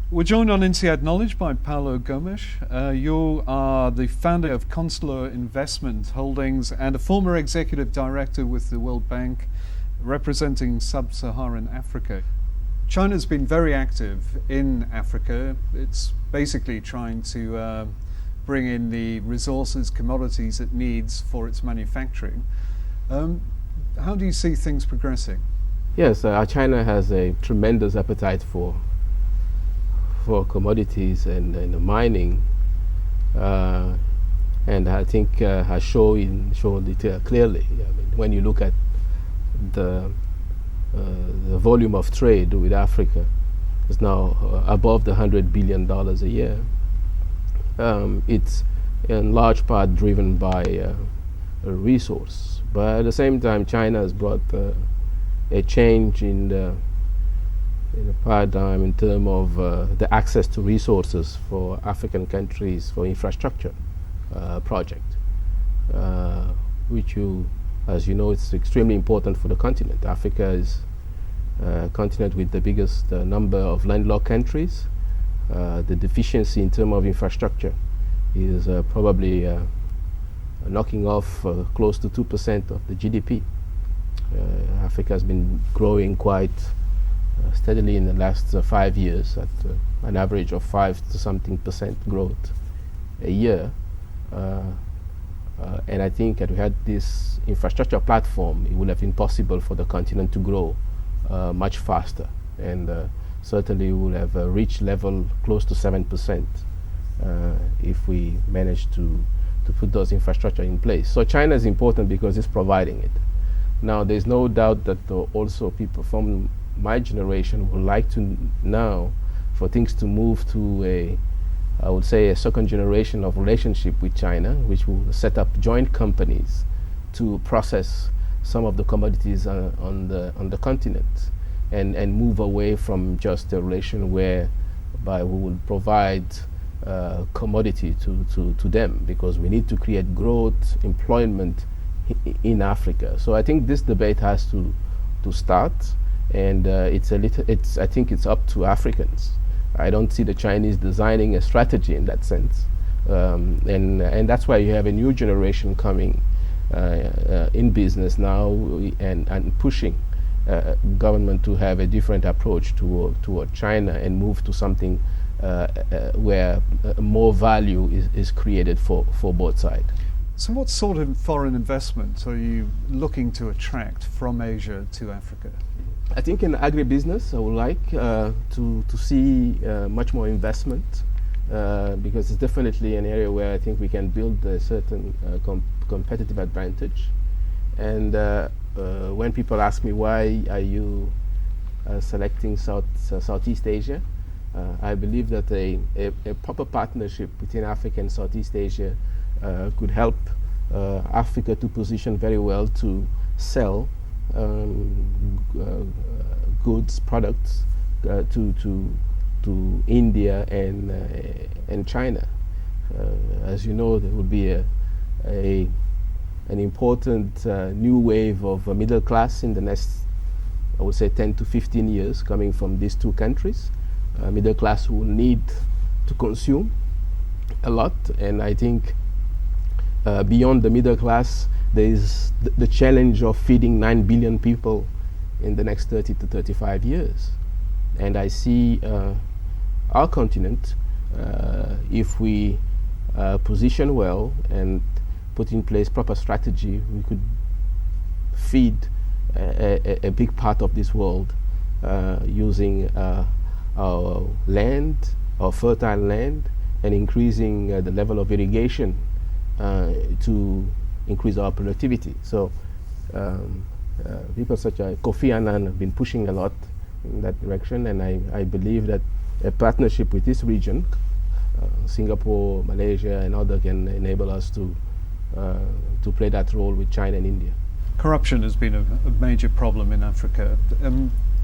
We're joined on Insead Knowledge by Paulo Gomes. You are the founder of Constelor Investment Holdings and a former executive director with the World Bank representing sub-Saharan Africa. China's been very active in Africa. It's basically trying to bring in the resources, commodities it needs for its manufacturing. How do you see things progressing? Yes, China has a tremendous appetite for commodities and mining, and I think has shown it clearly. I mean, when you look at the volume of trade with Africa, is now above the $100 billion a year. It's in large part driven by a resource, but at the same time, China has brought a change in the paradigm in terms of the access to resources for African countries for infrastructure project, which as you know, it's extremely important for the continent. Africa is a continent with the biggest number of landlocked countries. The deficiency in terms of infrastructure is probably knocking off close to 2% of the GDP. Africa has been growing quite steadily in the last 5 years at an average of 5 to something % growth a year. And I think had we had this infrastructure platform, it would have been possible for the continent to grow much faster, and certainly would have reached level close to 7% if we managed to put those infrastructure in place. So China is important because it's providing it. Now there's no doubt that also people from my generation would like to now for things to move to I would say a second generation of relationship with China, which will set up joint companies to process some of the commodities on the continent, and move away from just a relation whereby we will provide commodity to them, because we need to create growth, employment in Africa. So I think this debate has to start, and I think it's up to Africans. I don't see the Chinese designing a strategy in that sense, and that's why you have a new generation coming in business now and pushing government to have a different approach toward China and move to something where more value is created for both sides. So what sort of foreign investment are you looking to attract from Asia to Africa? I think in agribusiness, I would like to see much more investment, because it's definitely an area where I think we can build a certain competitive advantage. And when people ask me why are you selecting Southeast Asia, I believe that a proper partnership between Africa and Southeast Asia could help Africa to position very well to sell goods, products to India and China. As you know, there will be an important new wave of middle class in the next, I would say, 10 to 15 years coming from these two countries. Middle class will need to consume a lot, and I think beyond the middle class, there is the challenge of feeding 9 billion people in the next 30 to 35 years. And I see our continent, if we position well and put in place proper strategy, we could feed a big part of this world using our land, our fertile land, and increasing the level of irrigation to increase our productivity. So people such as Kofi Annan have been pushing a lot in that direction, and I believe that a partnership with this region, Singapore, Malaysia, and others, can enable us to play that role with China and India. Corruption has been a major problem in Africa.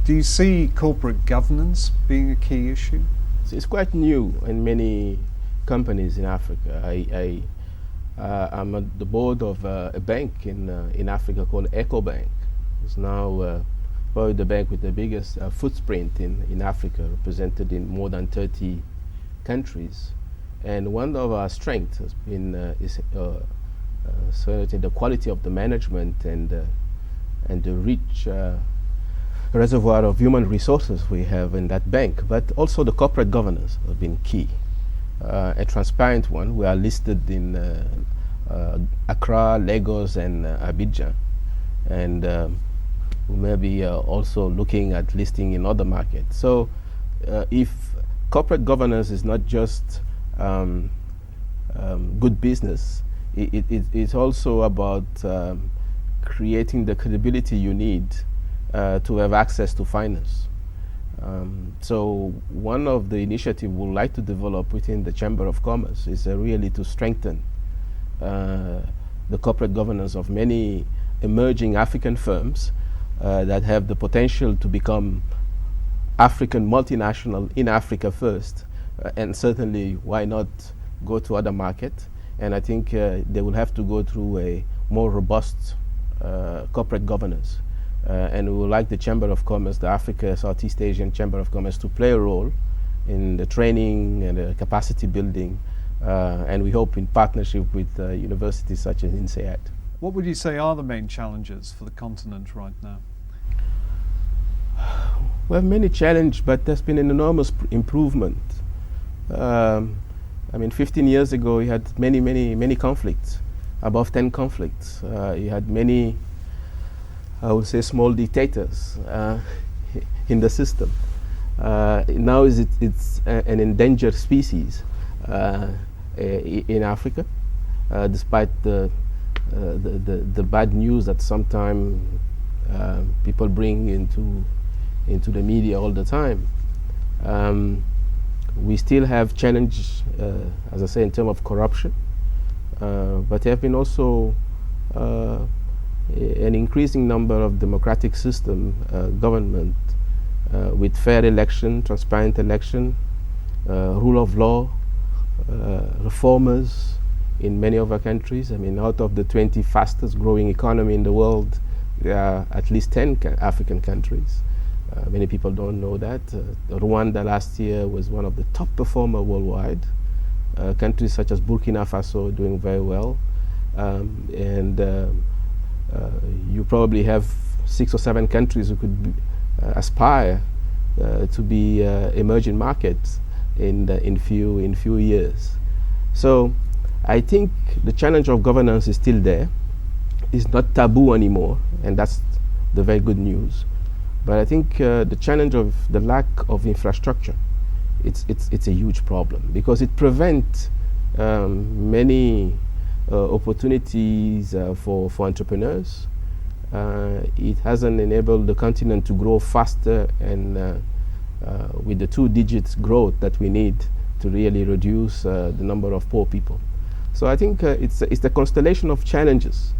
Do you see corporate governance being a key issue? It's quite new in many companies in Africa. I'm at the board of a bank in Africa called EcoBank. It's now probably the bank with the biggest footprint in Africa, represented in more than 30 countries. And one of our strengths has been certainly the quality of the management and the rich reservoir of human resources we have in that bank, but also the corporate governance have been key. A transparent one. We are listed in Accra, Lagos, and Abidjan, and we may be also looking at listing in other markets. So if corporate governance is not just good business, it's also about creating the credibility you need to have access to finance. So one of the initiatives we would like to develop within the Chamber of Commerce is really to strengthen the corporate governance of many emerging African firms that have the potential to become African multinational in Africa first, and certainly why not go to other markets. And I think they will have to go through a more robust corporate governance. And we would like the Chamber of Commerce, the Africa Southeast Asian Chamber of Commerce, to play a role in the training and the capacity building, and we hope in partnership with universities such as Insead. What would you say are the main challenges for the continent right now? We have many challenges, but there's been an enormous improvement. I mean, 15 years ago, you had many conflicts, above 10 conflicts. You had many, I would say, small dictators in the system. Now it's an endangered species in Africa, despite the bad news that sometimes people bring into the media all the time. We still have challenge, as I say, in terms of corruption, but there have been also an increasing number of democratic system government with fair election, transparent election, rule of law, reformers in many of our countries. I mean, out of the 20 fastest growing economy in the world, there are at least 10 African countries. Many people don't know that. Rwanda last year was one of the top performers worldwide. Countries such as Burkina Faso doing very well. You probably have 6 or 7 countries who could aspire to be emerging markets in few years. So I think the challenge of governance is still there. It's not taboo anymore, and that's the very good news. But I think the challenge of the lack of infrastructure, it's a huge problem, because it prevents many opportunities for entrepreneurs. It hasn't enabled the continent to grow faster and with the 2-digit growth that we need to really reduce the number of poor people. So I think it's the constellation of challenges,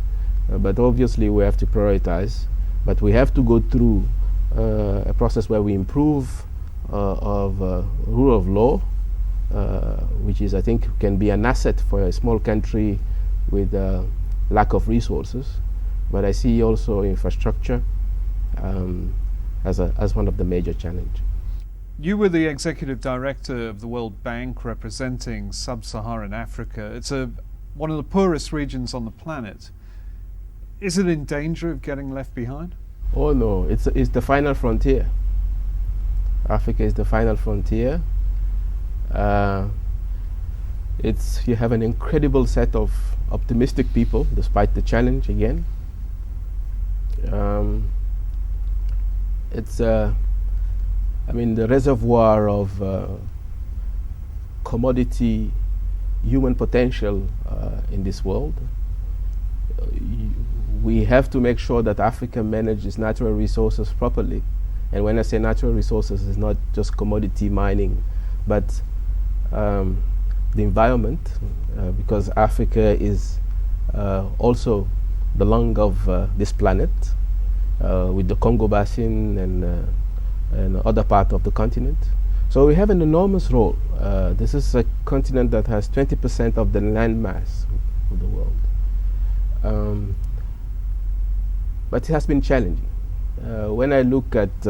but obviously we have to prioritize. But we have to go through a process where we improve of rule of law, which is, I think, can be an asset for a small country with lack of resources. But I see also infrastructure as one of the major challenges. You were the executive director of the World Bank representing sub-Saharan Africa. It's one of the poorest regions on the planet. Is it in danger of getting left behind? Oh no, it's the final frontier. Africa is the final frontier. You have an incredible set of optimistic people, despite the challenge again. The reservoir of commodity human potential in this world. We have to make sure that Africa manages natural resources properly. And when I say natural resources, it's not just commodity mining, but the environment, because Africa is also the lung of this planet, with the Congo Basin and other part of the continent. So we have an enormous role. This is a continent that has 20% of the land mass of the world. But it has been challenging. When I look at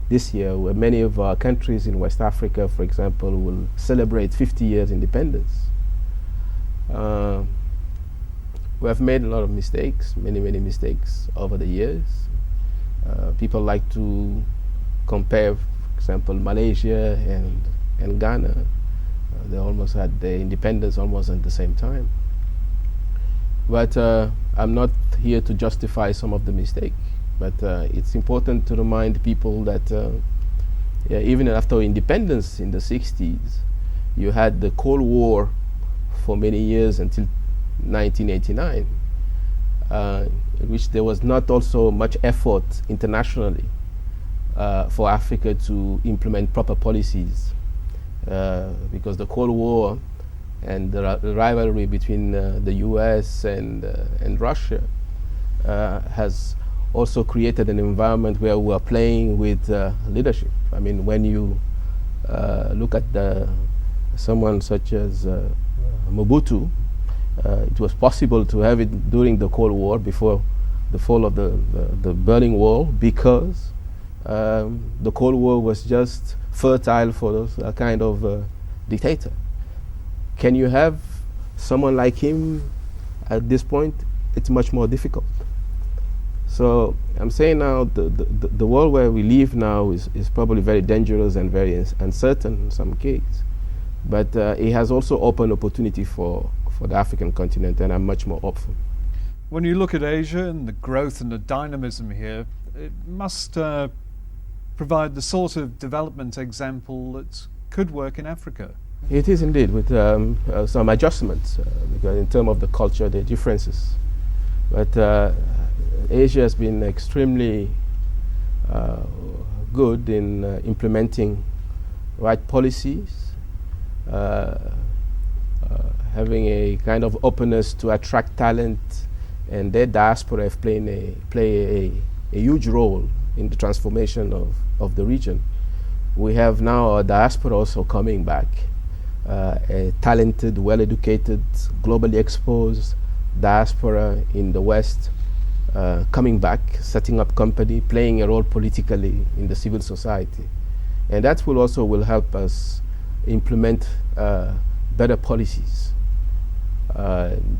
this year, where many of our countries in West Africa, for example, will celebrate 50 years independence, we have made a lot of mistakes, many mistakes over the years. People like to compare, for example, Malaysia and Ghana. They almost had their independence almost at the same time. But I'm not here to justify some of the mistakes. But it's important to remind people that yeah, even after independence in the 60s, you had the Cold War for many years until 1989, in which there was not also much effort internationally for Africa to implement proper policies, because the Cold War and the rivalry between the US and Russia has also created an environment where we are playing with leadership. I mean, when you look at someone such as Mobutu, it was possible to have it during the Cold War, before the fall of the Berlin Wall, because the Cold War was just fertile for those kind of dictator. Can you have someone like him at this point? It's much more difficult. So I'm saying now the world where we live now is probably very dangerous and very uncertain in some cases. But it has also opened opportunity for the African continent, and I'm much more hopeful. When you look at Asia and the growth and the dynamism here, it must provide the sort of development example that could work in Africa. It is indeed, with some adjustments, because in terms of the culture, the differences. But Asia has been extremely good in implementing right policies, having a kind of openness to attract talent, and their diaspora have play a huge role in the transformation of the region. We have now a diaspora also coming back, a talented, well-educated, globally exposed diaspora in the West, coming back, setting up company, playing a role politically in the civil society. And that will help us implement better policies.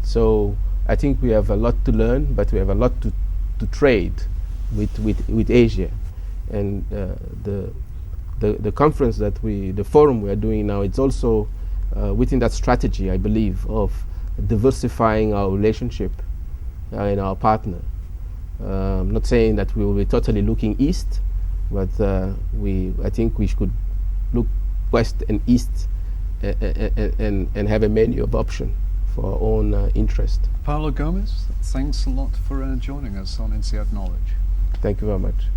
So I think we have a lot to learn, but we have a lot to trade with Asia. And the conference the forum we are doing now, it's also within that strategy, I believe, of diversifying our relationship and our partner. I'm not saying that we will be totally looking east, but I think we should look west and east and have a menu of options for our own interest. Paulo Gomes, thanks a lot for joining us on Insead Knowledge. Thank you very much.